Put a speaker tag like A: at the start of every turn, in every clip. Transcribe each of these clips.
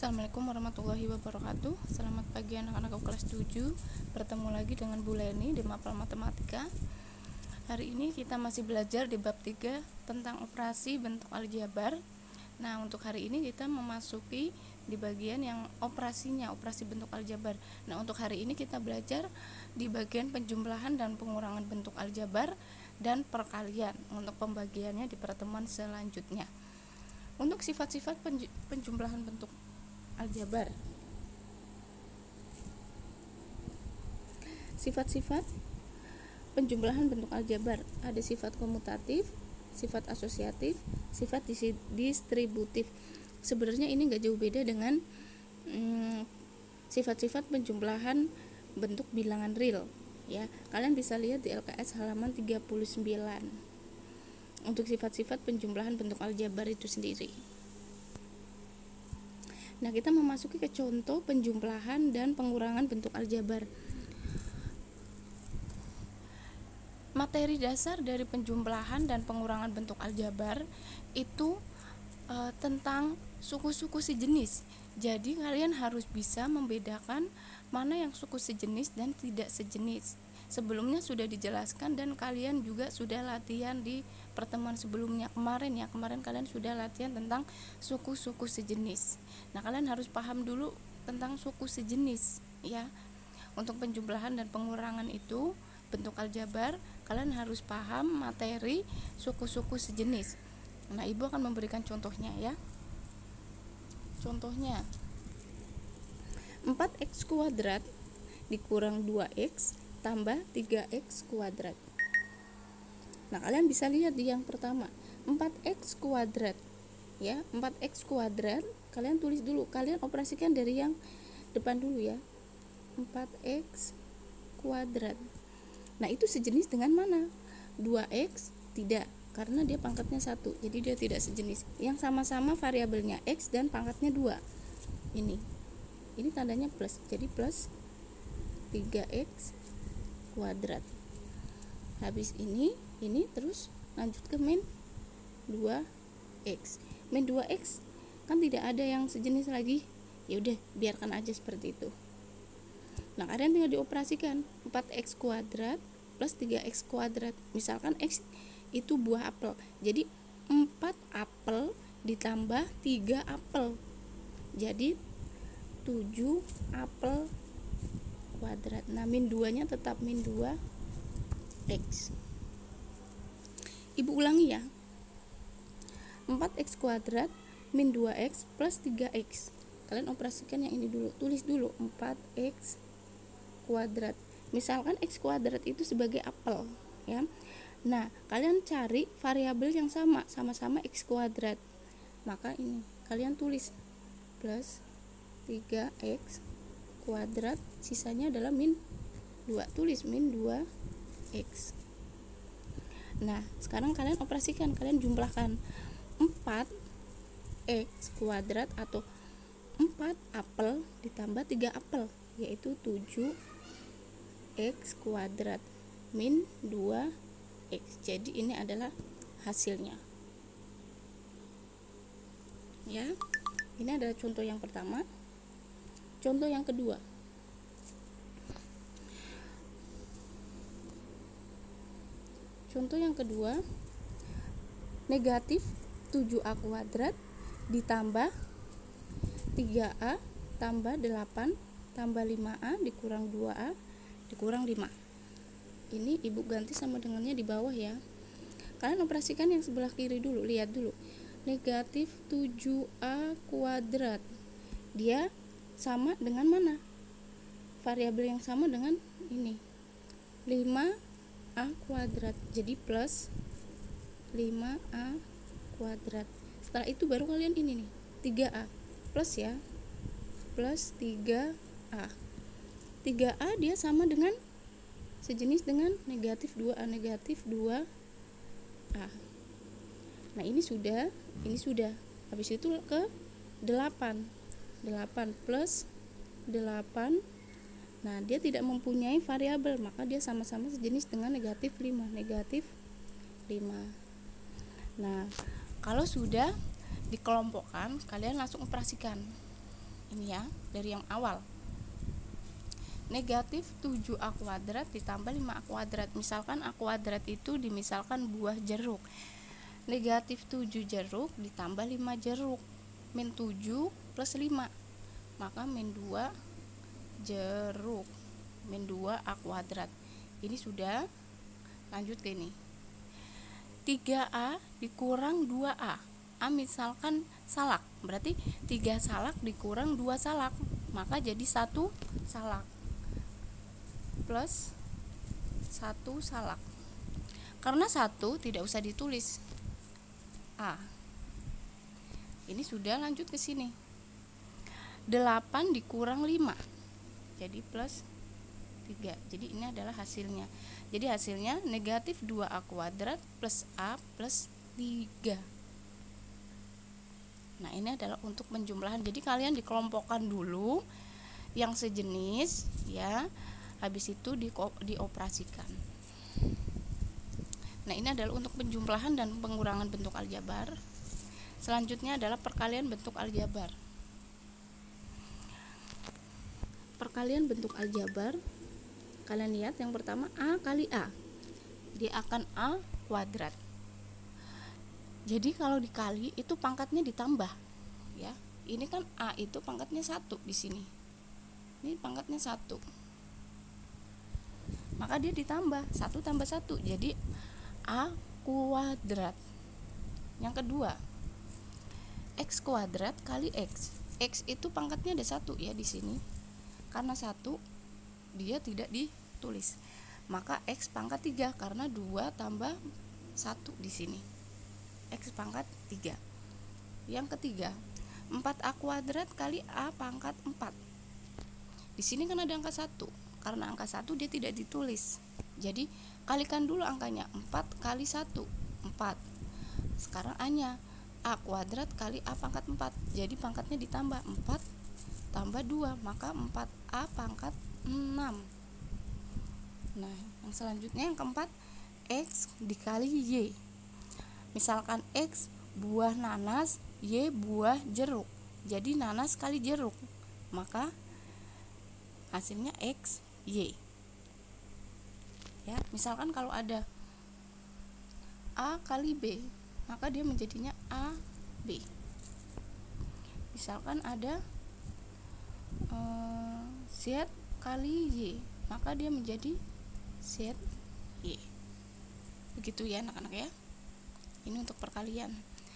A: Assalamualaikum warahmatullahi wabarakatuh. Selamat pagi anak-anak kelas 7. Bertemu lagi dengan Bu Leni di Mapel Matematika. Hari ini kita masih belajar di bab 3 tentang operasi bentuk aljabar. Nah, untuk hari ini kita memasuki di bagian yang operasinya, operasi bentuk aljabar. Nah, untuk hari ini kita belajar di bagian penjumlahan dan pengurangan bentuk aljabar dan perkalian. Untuk pembagiannya di pertemuan selanjutnya. Untuk sifat-sifat penjumlahan bentuk aljabar. Sifat-sifat penjumlahan bentuk aljabar ada sifat komutatif, sifat asosiatif, sifat distributif. Sebenarnya ini nggak jauh beda dengan sifat-sifat penjumlahan bentuk bilangan real, ya. Kalian bisa lihat di LKS halaman 39 untuk sifat-sifat penjumlahan bentuk aljabar itu sendiri. Nah, kita memasuki ke contoh penjumlahan dan pengurangan bentuk aljabar. Materi dasar dari penjumlahan dan pengurangan bentuk aljabar itu tentang suku-suku sejenis. Jadi kalian harus bisa membedakan mana yang suku sejenis dan tidak sejenis. Sebelumnya sudah dijelaskan dan kalian juga sudah latihan di pertemuan sebelumnya kemarin kalian sudah latihan tentang suku-suku sejenis. Nah, kalian harus paham dulu tentang suku sejenis, ya. Untuk penjumlahan dan pengurangan itu bentuk aljabar, kalian harus paham materi suku-suku sejenis. Nah, Ibu akan memberikan contohnya, ya. Contohnya 4x kuadrat dikurang 2x tambah 3x kuadrat. Nah, kalian bisa lihat di yang pertama 4x kuadrat, ya. 4x kuadrat kalian tulis dulu, kalian operasikan dari yang depan dulu, ya. 4x kuadrat. Nah, itu sejenis dengan mana? 2x tidak, karena dia pangkatnya 1, jadi dia tidak sejenis. Yang sama-sama variabelnya x dan pangkatnya 2. Ini tandanya plus, jadi plus 3x kuadrat. Habis ini terus lanjut ke min 2x. Min 2x kan tidak ada yang sejenis lagi. Ya udah, biarkan aja seperti itu. Nah, kalian tinggal dioperasikan 4x kuadrat plus 3x kuadrat. Misalkan x itu buah apel. Jadi 4 apel ditambah 3 apel. Jadi 7 apel kuadrat. Nah, min 2-nya tetap min 2x. Ibu ulangi, ya. 4x kuadrat min 2x plus 3x. Kalian operasikan yang ini dulu. Tulis dulu 4x kuadrat. Misalkan x kuadrat itu sebagai apel, ya. Nah, kalian cari variabel yang sama-sama x kuadrat. Maka ini kalian tulis plus 3x kuadrat, sisanya adalah min 2. Tulis min 2x. Nah, sekarang kalian operasikan, kalian jumlahkan 4x kuadrat atau 4 apel ditambah 3 apel, yaitu 7x kuadrat min 2x. Jadi ini adalah hasilnya, ya. Ini adalah contoh yang pertama. Contoh yang kedua. Contoh yang kedua, negatif 7a kuadrat ditambah 3a tambah 8 tambah 5a dikurang 2a dikurang 5. Ini Ibu ganti sama dengannya di bawah, ya. Kalian operasikan yang sebelah kiri dulu, lihat dulu. Negatif 7a kuadrat, dia sama dengan mana? Variabel yang sama dengan ini, 5a kuadrat. Jadi plus 5a kuadrat. Setelah itu baru kalian ini nih, 3a plus, ya. Plus 3a. 3a dia sama dengan sejenis dengan negatif 2a, negatif 2a. Nah, ini sudah. Habis itu ke 8 plus 8. Nah, dia tidak mempunyai variabel, maka dia sama-sama sejenis dengan negatif 5, negatif 5. Nah, kalau sudah dikelompokkan, kalian langsung operasikan. Ini ya, dari yang awal. Negatif 7A kuadrat ditambah 5A kuadrat. Misalkan A kuadrat itu dimisalkan buah jeruk. Negatif 7 jeruk ditambah 5 jeruk. Min 7 plus 5. Maka min 2 jeruk. Min 2A kuadrat. Ini sudah. Lanjut ke ini. 3A dikurang 2A. A misalkan salak. Berarti 3 salak dikurang 2 salak. Maka jadi 1 salak. Plus 1 salak. Karena 1 tidak usah ditulis A. Ini sudah, lanjut ke sini. 8 dikurang 5. Jadi plus 3. Jadi ini adalah hasilnya. Jadi hasilnya negatif 2A kuadrat plus A plus 3. Nah, ini adalah untuk penjumlahan. Jadi kalian dikelompokkan dulu yang sejenis ya. Habis itu dioperasikan. Nah, ini adalah untuk penjumlahan dan pengurangan bentuk aljabar. Selanjutnya adalah perkalian bentuk aljabar. Perkalian bentuk aljabar, kalian lihat yang pertama A kali A. Dia akan A kuadrat. Jadi kalau dikali itu pangkatnya ditambah ya. Ini kan A itu pangkatnya 1 di sini. Ini pangkatnya 1. Maka dia ditambah 1 tambah 1 jadi A kuadrat. Yang kedua, X kuadrat kali X. X itu pangkatnya ada 1 ya di sini. Karena 1 dia tidak ditulis. Maka X pangkat 3 karena 2 tambah 1 di sini. X pangkat 3. Yang ketiga, 4A kuadrat kali A pangkat 4. Di sini kan ada angka 1. Karena angka 1 dia tidak ditulis. Jadi kalikan dulu angkanya. 4 kali 1 4. Sekarang A-nya A kuadrat kali A pangkat 4. Jadi pangkatnya ditambah 4 tambah 2. Maka 4A pangkat 6. Nah, yang selanjutnya yang keempat, X dikali Y. Misalkan X buah nanas, Y buah jeruk. Jadi nanas kali jeruk. Maka hasilnya X Y. Ya, misalkan kalau ada A kali B, maka dia menjadinya A B. Misalkan ada Z kali Y, maka dia menjadi Z Y. Begitu ya anak-anak ya. Ini untuk perkalian.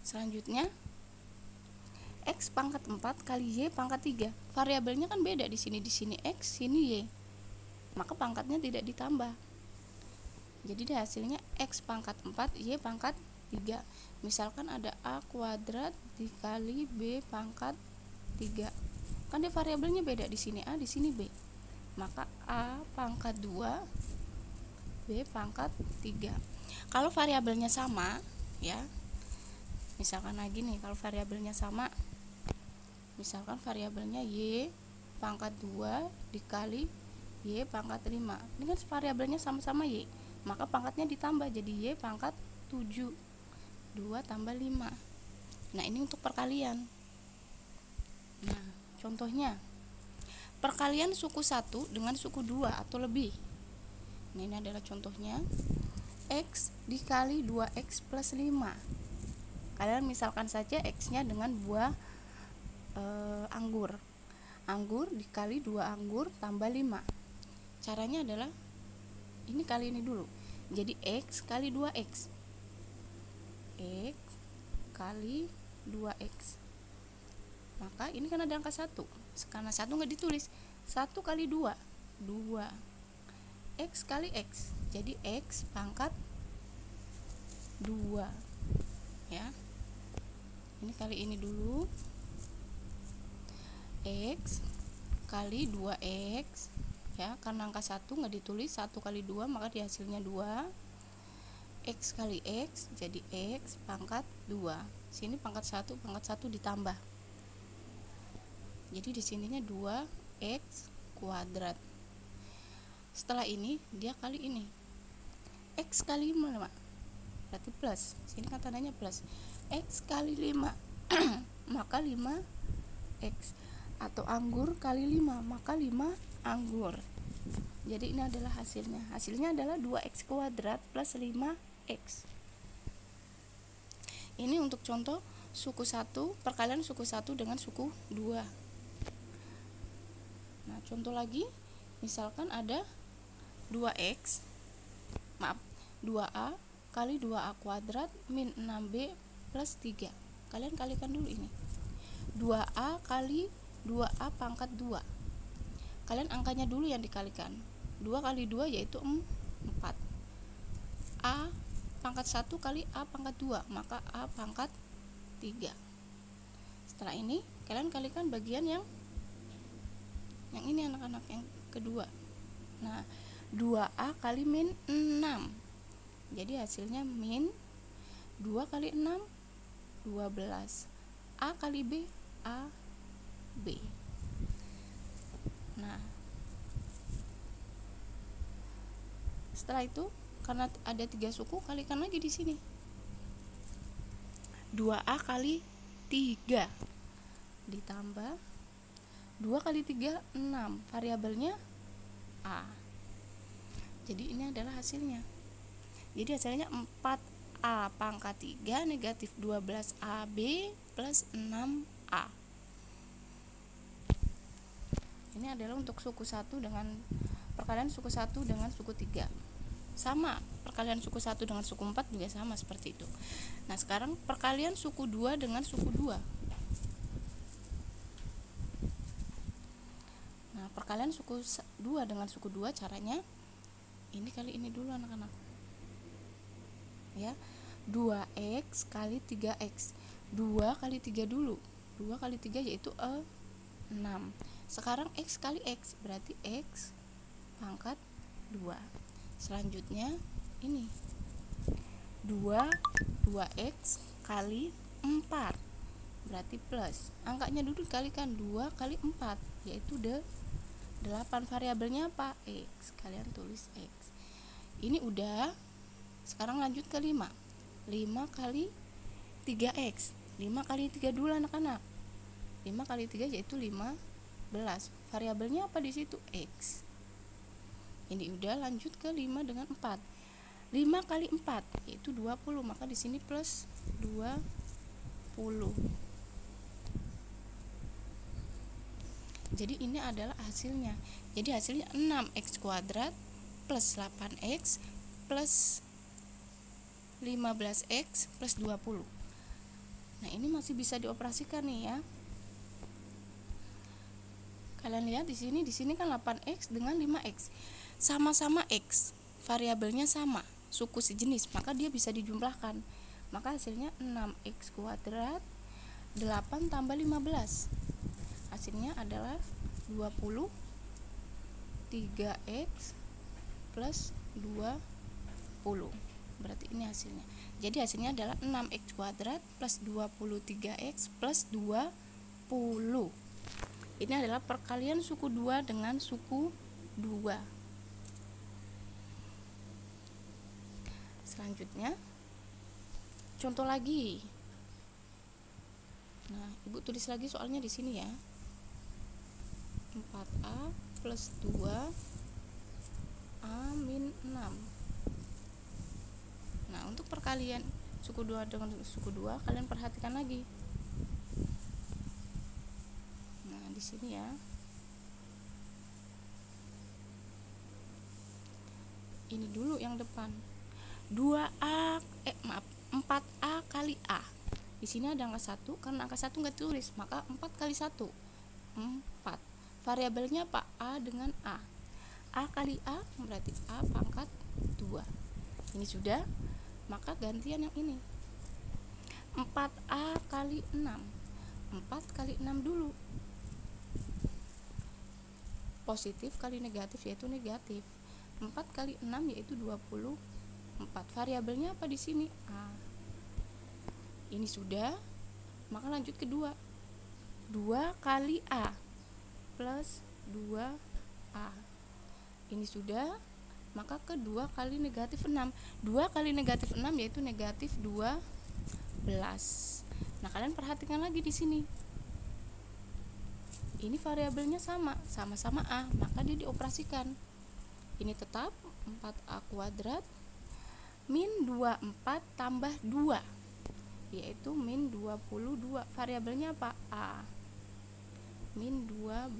A: Selanjutnya X pangkat 4 kali Y pangkat 3. Variabelnya kan beda di sini X, sini Y. Maka pangkatnya tidak ditambah. Jadi hasilnya X pangkat 4, Y pangkat 3. Misalkan ada A kuadrat dikali B pangkat 3. Kan dia variabelnya beda di sini A, di sini B. Maka A pangkat 2, B pangkat 3. Kalau variabelnya sama ya. Misalkan lagi nih, kalau variabelnya sama, misalkan variabelnya Y pangkat 2 dikali Y pangkat 5. Ini kan variabelnya sama-sama Y, maka pangkatnya ditambah jadi Y pangkat 7. 2 tambah 5. Nah, ini untuk perkalian. Nah, contohnya perkalian suku 1 dengan suku 2 atau lebih. Nah, ini adalah contohnya. X dikali 2X plus 5. Kalian misalkan saja X-nya dengan buah anggur. Anggur dikali 2 anggur tambah 5. Caranya adalah ini kali ini dulu. Jadi X kali 2X. X kali 2X. Maka ini kan ada angka 1. Karena 1 nggak ditulis. 1 kali 2 2. X kali X. Jadi X pangkat 2 ya. Ini kali ini dulu. X kali 2X ya, karena angka 1 nggak ditulis. 1 kali 2 maka di hasilnya 2. X kali X jadi X pangkat 2. Sini pangkat 1 ditambah. Jadi di sininya 2X kuadrat. Setelah ini dia kali ini. X kali 5 berarti plus. Sini kan tandanya plus. X kali 5 maka 5X. atau anggur kali 5, maka 5 anggur. Jadi ini adalah hasilnya. Hasilnya adalah 2x kuadrat plus 5x. Ini untuk contoh suku 1, perkalian suku 1 dengan suku 2. Nah, contoh lagi, misalkan ada 2x, 2a kali 2a kuadrat min 6b plus 3. Kalian kalikan dulu ini. 2a kali 2a pangkat 2. Kalian angkanya dulu yang dikalikan. 2 kali 2 yaitu 4. A pangkat 1 kali A pangkat 2, maka A pangkat 3. Setelah ini kalian kalikan bagian yang ini anak-anak, yang kedua. Nah, 2A kali min 6. Jadi hasilnya min 2 kali 6 12. A kali B A B. Nah, setelah itu karena ada 3 suku, kalikan lagi di sini. 2A kali 3 ditambah 2 kali 3 6. Variabelnya A. Jadi ini adalah hasilnya. Jadi hasilnya 4A pangkat 3 negatif 12AB plus 6A. Ini adalah untuk suku 1 dengan perkalian suku 1 dengan suku 3. Sama, perkalian suku 1 dengan suku 4 juga sama seperti itu. Nah, sekarang perkalian suku 2 dengan suku 2. Nah, perkalian suku 2 dengan suku 2 caranya ini kali ini dulu anak-anak. Ya. 2x kali 3x. 2 kali 3 dulu. 2 kali 3 yaitu 6. Sekarang x kali x berarti x pangkat 2. Selanjutnya ini 2x kali 4 berarti plus. Angkanya dulu dikalikan 2 kali 4 yaitu 8. Variabelnya apa? X. Kalian tulis x. Ini udah. Sekarang lanjut ke 5. 5 kali 3x. 5 kali 3 dulu anak-anak. 5 kali 3 yaitu 15. Variabelnya apa di situ? X. Ini udah, lanjut ke 5 dengan 4. 5 kali 4 yaitu 20, maka di sini plus 20. Jadi ini adalah hasilnya. Jadi hasilnya 6x kuadrat plus 8x plus 15x plus 20. Nah, ini masih bisa dioperasikan nih ya. Kalian lihat di sini kan 8x dengan 5x. Sama-sama x, variabelnya sama, suku sejenis, maka dia bisa dijumlahkan. Maka hasilnya 6x kuadrat 8 tambah 15. Hasilnya adalah 20 3x plus 20. Berarti ini hasilnya. Jadi hasilnya adalah 6x kuadrat plus 23x plus 20. Ini adalah perkalian suku 2 dengan suku 2. Selanjutnya contoh lagi. Nah, Ibu tulis lagi soalnya di sini ya. 4A plus 2A min 6. Nah, untuk perkalian suku 2 dengan suku 2 kalian perhatikan lagi. Nah, di sini ya. Ini dulu yang depan. 4A kali A. Di sini ada angka 1, karena angka 1 enggak tulis, maka 4 kali 1 4. Variabelnya apa? A dengan A. A kali A berarti A pangkat 2. Ini sudah, maka gantian yang ini. 4A kali 6. 4 kali 6 dulu. Positif kali negatif yaitu negatif. 4 kali 6 yaitu 24. Variabelnya apa di sini? A. Ini sudah, maka lanjut ke 2. 2 kali A plus 2A. Ini sudah, maka ke 2 kali negatif 6. 2 kali negatif 6 yaitu negatif 12. Nah, kalian perhatikan lagi di sini. ini variabelnya sama-sama A, maka dia dioperasikan. Ini tetap 4A kuadrat min 24 tambah 2, yaitu min 22. Variabelnya apa? A, min 12.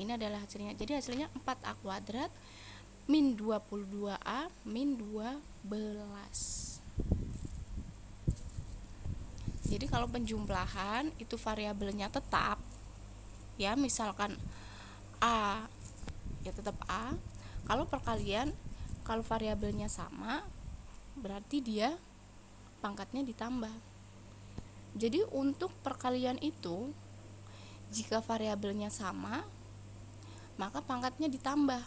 A: Ini adalah hasilnya. Jadi hasilnya 4A kuadrat min 22A min 12. Jadi kalau penjumlahan itu variabelnya tetap, ya misalkan A, ya tetap A. Kalau perkalian, kalau variabelnya sama, berarti dia pangkatnya ditambah. Jadi untuk perkalian itu, jika variabelnya sama, maka pangkatnya ditambah.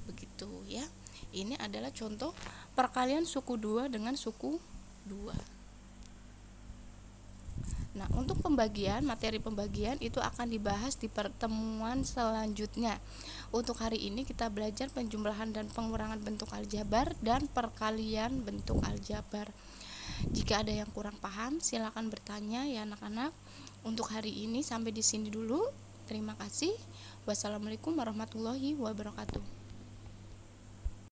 A: Begitu ya. Ini adalah contoh perkalian suku 2 dengan suku 2. Nah, untuk pembagian, materi pembagian itu akan dibahas di pertemuan selanjutnya. Untuk hari ini kita belajar penjumlahan dan pengurangan bentuk aljabar dan perkalian bentuk aljabar. Jika ada yang kurang paham, silakan bertanya ya anak-anak. Untuk hari ini sampai di sini dulu. Terima kasih. Wassalamualaikum warahmatullahi wabarakatuh.